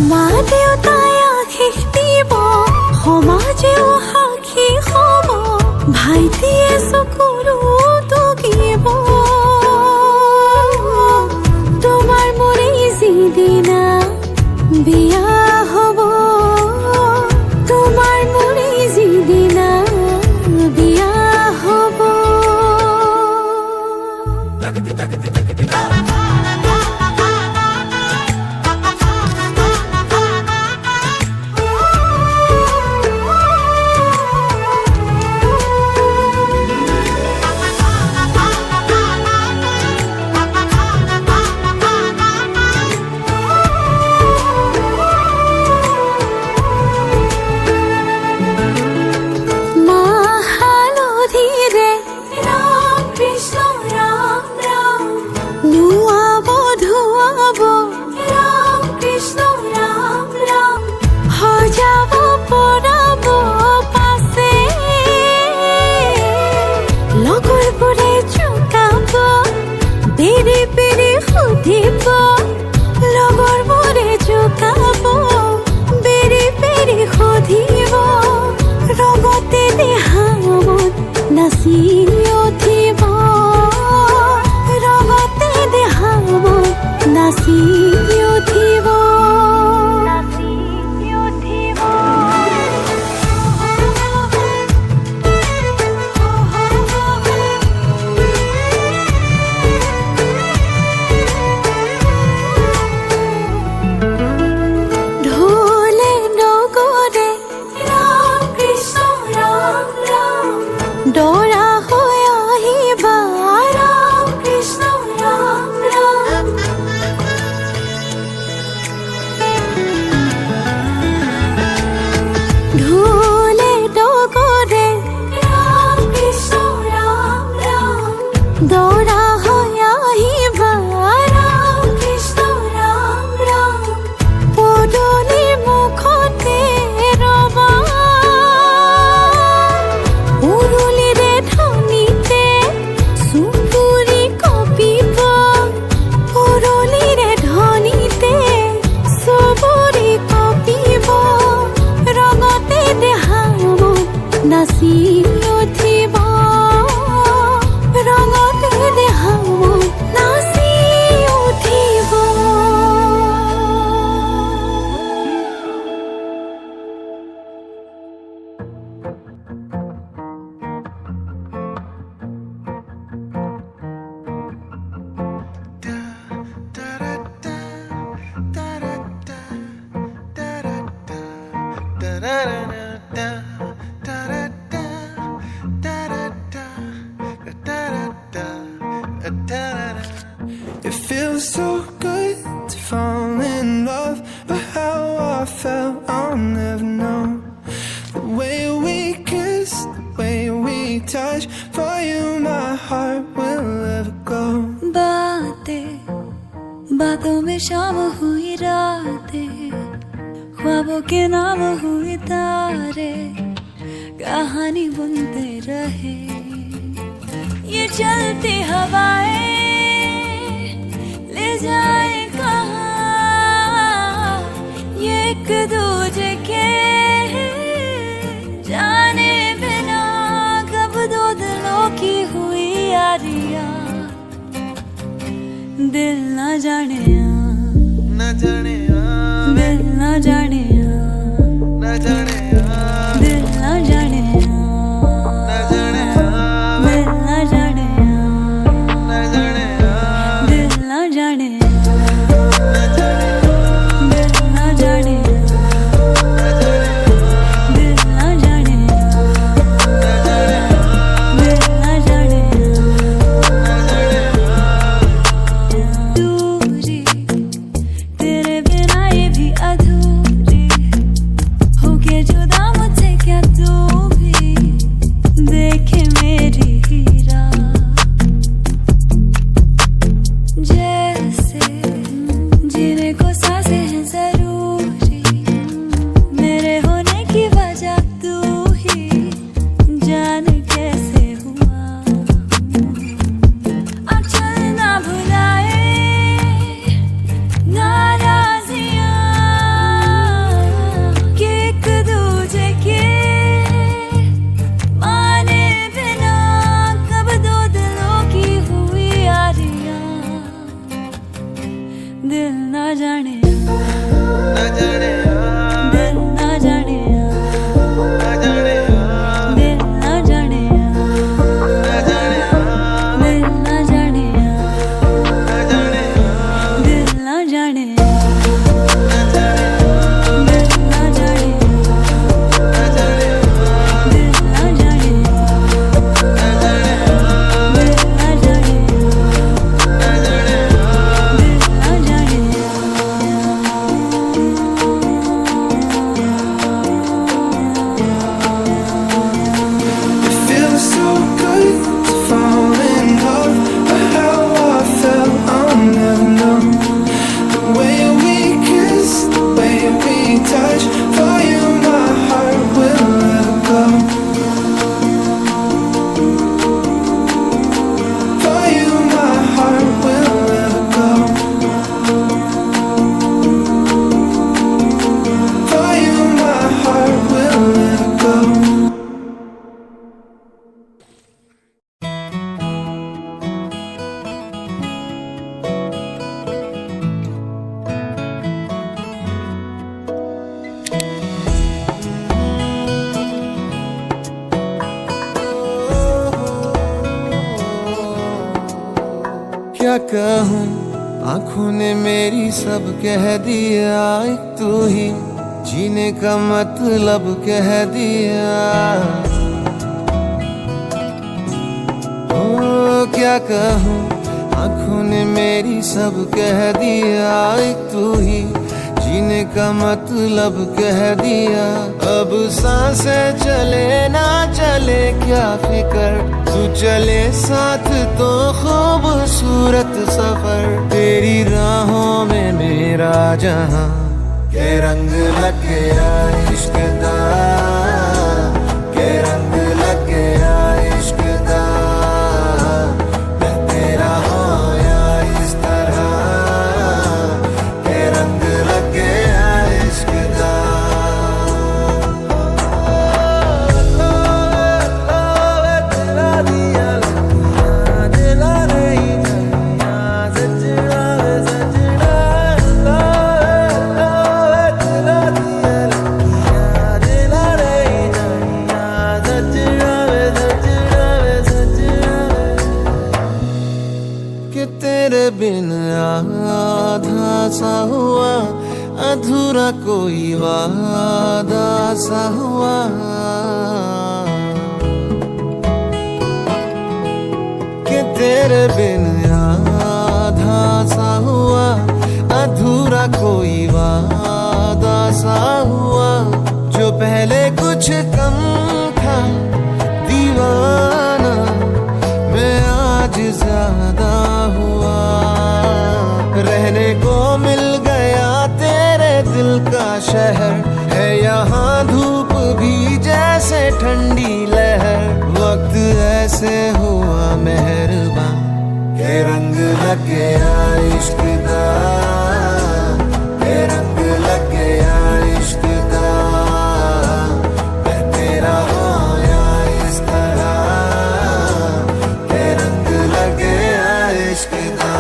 মা দেউতাই আশীষ দিব, সমাজেও সাক্ষী হ'ব, ভাইটিয়ে চকুৰো টুকিব। তোমাৰ মোৰে যিদিনা বিয়া হ'ব, তোমাৰ মোৰে যিদিনা বিয়া হ'ব। লগৰ বোৰে জোকাব, বেৰি বেৰি সুধিব, ৰগতে দেহামত নাচি উঠিব, ৰগতে দেহামত নাচি উঠিব। দৰা হৈ আহিবা, ৰাম কৃষ্ণ ৰাম ৰাম। ঢোলে ডগৰে ৰাম কৃষ্ণ ৰাম ৰাম। দৰা হৈ আহিবা, ৰাম কৃষ্ণ ৰাম ৰাম। পদূলিৰ মুখতে ৰবা, নাচি উঠিব, ৰঙতে দেহামত নাচি উঠিব। It feels so good to fall in love, but how I felt I'll never know. The way we kiss, the way we touch, for you my heart will never go. बातों में शाम हुई रातें, ख्वाबों के नाम हुई तारे, कहानी बुनते रहे ये चलती हवाएं, ले जाए कहाँ ये एक दूजे के जाने बिना। कब दो दिलों की हुई यारियां, दिल न जाने न जाने दिल न जाने न जाने दिल न जाने न जाने दिल न जाने न जाने दिल न जाने। ना जाने ना जाने दिल ना जाने ना जाने दिल ना जाने ना जाने दिल ना जाने ना जाने दिल ना जाने ना जाने दिल ना जाने ना जाने दिल ना जाने ना जाने दिल ना जाने ना जाने दिल ना जाने It feels so good to fall in love, but how I felt I'll never know. The way we kiss, the way we touch, for you my heart will let go. For you my heart will let go. For you my heart will let go. क्या कहूँ आँखों ने मेरी सब कह दिया, एक तू ही जीने का मतलब कह दिया। ओ क्या कहूँ आँखों ने मेरी सब कह दिया, एक तू ही जीने का मतलब कह दिया। अब सांसें चले ना चले क्या फिकर, तू चले साथ तो खूबसूरत सफर। तेरी राहों में मेरा जहां के रंग लग गया इश्क दा, के रंग लग गया इश्क दा। मैं तेरा होया इस तरह, के रंग लग गया इश्क दा। कि तेरे बिन आधा सा हुआ, अधूरा कोई वादा सा हुआ। कि तेरे बिन आधा सा हुआ, अधूरा कोई वादा सा हुआ। जो पहले कुछ कम था दीवाना, मैं आज ज्यादा हुआ। रहने को मिल गया तेरे दिल का शहर, है यहाँ धूप भी जैसे ठंडी लहर। वक्त ऐसे हुआ मेहरबान के रंग लग गया इश्क दा, के रंग लग गया इश्क दा। मैं तेरा होया इस तरह, के रंग लग गया इश्क दा।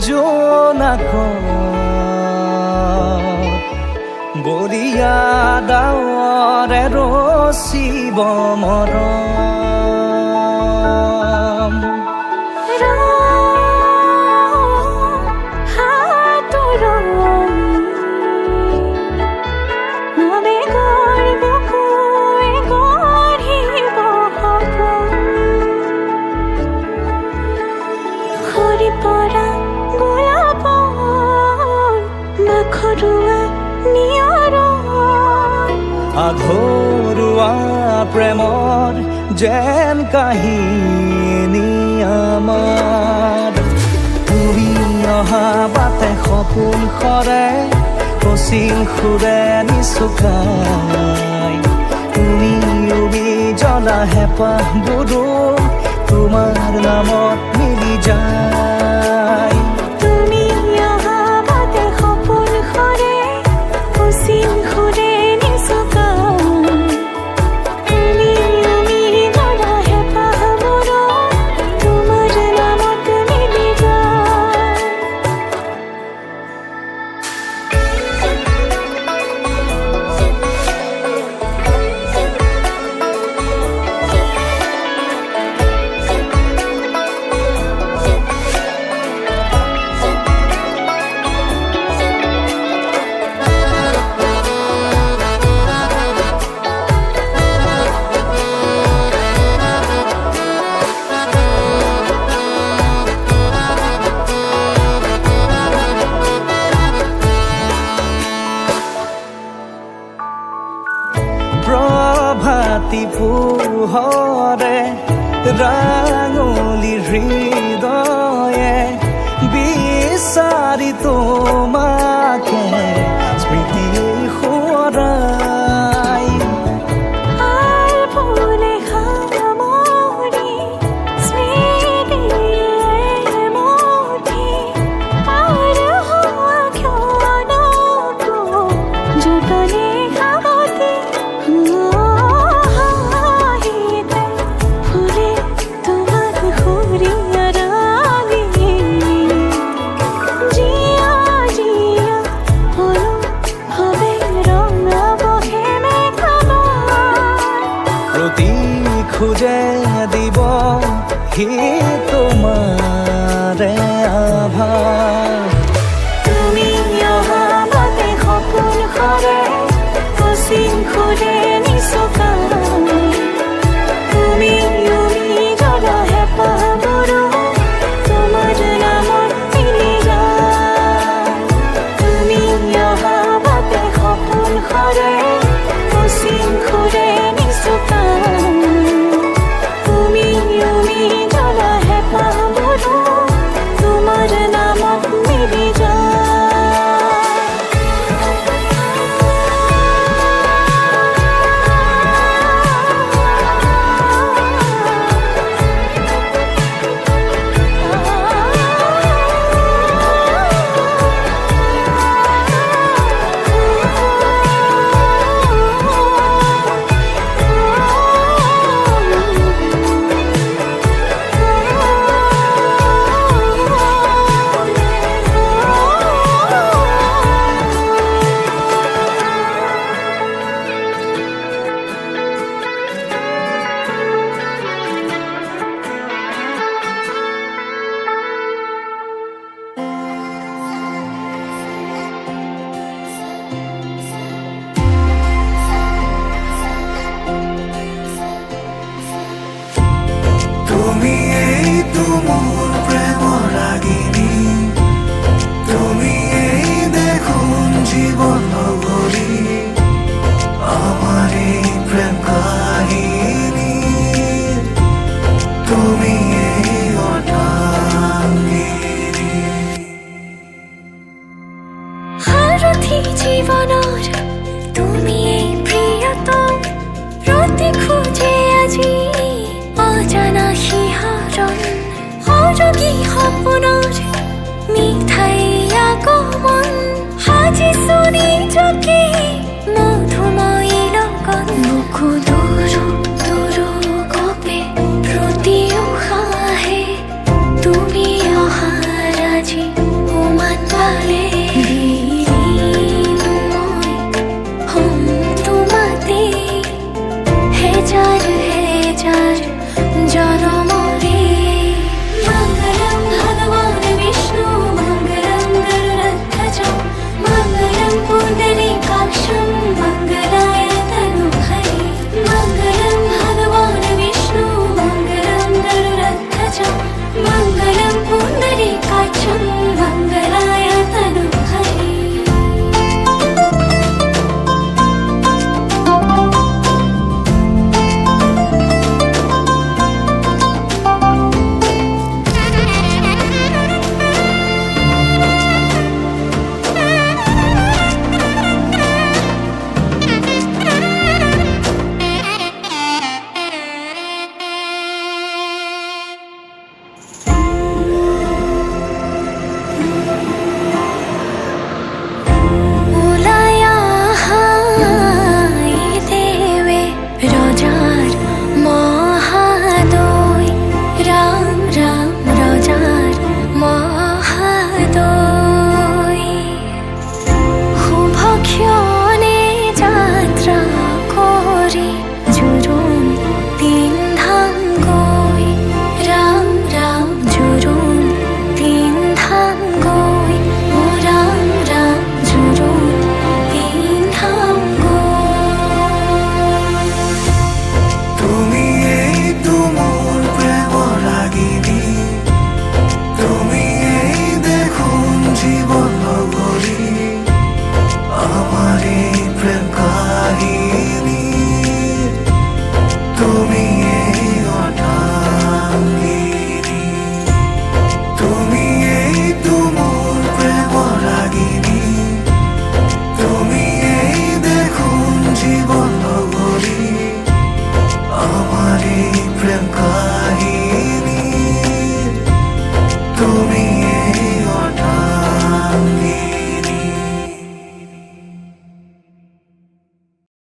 জোনাকত বৰিয়া ডাৱৰে ৰচিব মৰম আধৰুৱা প্ৰেমৰ যেন কাহিনী আমাৰ তুমি অহা বাটে সপোন সৰে কচিল সুৰে নিচুকাই তুমি উবি জ্বলা হেঁপাহবোৰো তোমাৰ নামত মিলি যায় প্ৰভাতী পোহৰে ৰাঙলী হৃদয়ে বিচাৰি তোমাকে স্মৃতি সোঁৱৰাই খুঁজে দিব সি তোমাৰে আভাস তুমি অহা বাটে সপোন সৰে কচিল সুৰে নিচুকাই তুমি উমি জ্বলা হেঁপাহবোৰো তোমাৰ নামত মিলি যায় তুমি অহা বাটে সপোন সৰে কচিল সুৰে নিচুকাই তোমার নামত মিলি জীবনৰ